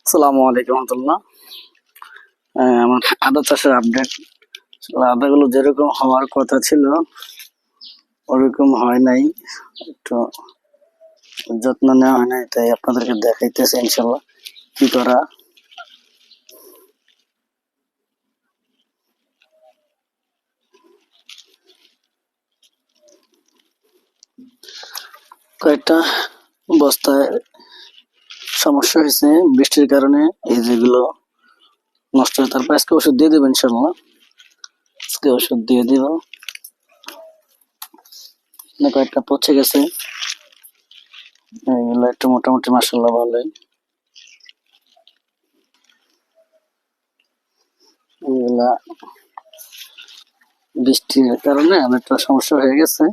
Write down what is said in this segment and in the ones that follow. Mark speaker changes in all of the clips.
Speaker 1: আসসালামু আলাইকুম রহমতুল্লাহ। আমার আদা চাষের আপডেট। আদাগুলো যেরকম হওয়ার কথা ছিল ওরকম হয় নাই, একটু যত্ন নেওয়া হয় নাই, তাই আপনাদেরকে দেখাইতেছে ইনশাল্লাহ কি করা। কয়েকটা বস্তায় সমস্যা হয়েছে বৃষ্টির কারণে, এই যেগুলো নষ্ট হয়। তারপর আজকে ওষুধ দিয়ে দেবো ইনশাল্লাহ, আজকে ওষুধ দিয়ে দিব। কয়েকটা পচে গেছে, এগুলো একটু মোটামুটি মাশাআল্লাহ ভালোই। এগুলা বৃষ্টির কারণে অনেকটা সমস্যা হয়ে গেছে,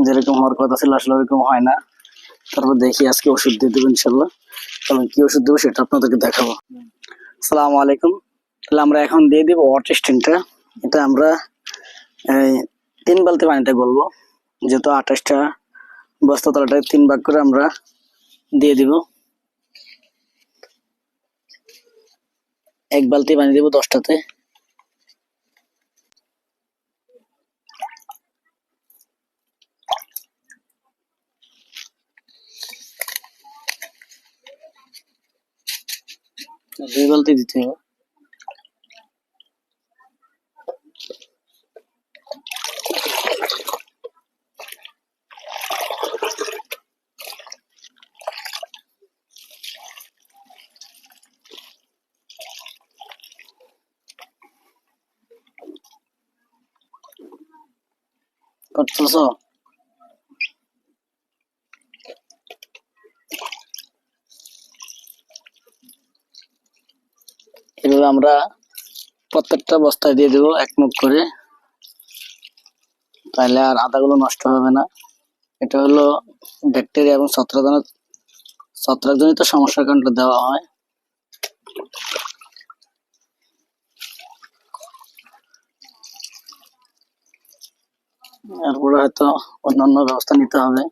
Speaker 1: যেরকম হওয়ার কথা ছিল আসলে ওরকম হয় না। তারপর দেখি আজকে ওষুধ দিয়ে দেবো ইনশাল্লাহ, এবং কি ওষুধ দেবো সেটা আপনাদেরকে দেখাবো। আসসালামু আলাইকুম। তাহলে আমরা এখন দিয়ে দিব ওয়াটার টেস্টিংটা। এটা আমরা এই 3 বালতি পানিতে গলবো, যেহেতু 28টা বস্তা, তলাটায় 3 ভাগ করে আমরা দিয়ে দিব। 1 বালতি পানি দিব 10টাতে। দুই বালতি দিতে হবে। করতেছো? এভাবে আমরা প্রত্যেকটা বস্তায় দিয়ে দেবো 1 মুখ করে, তাহলে আর আদাগুলো নষ্ট হবে না। এটা হলো ব্যাকটেরিয়া এবং ছত্রাকজনিত সমস্যার কারণে দেওয়া হয়। এরপরে হয়তো অন্যান্য ব্যবস্থা নিতে হবে।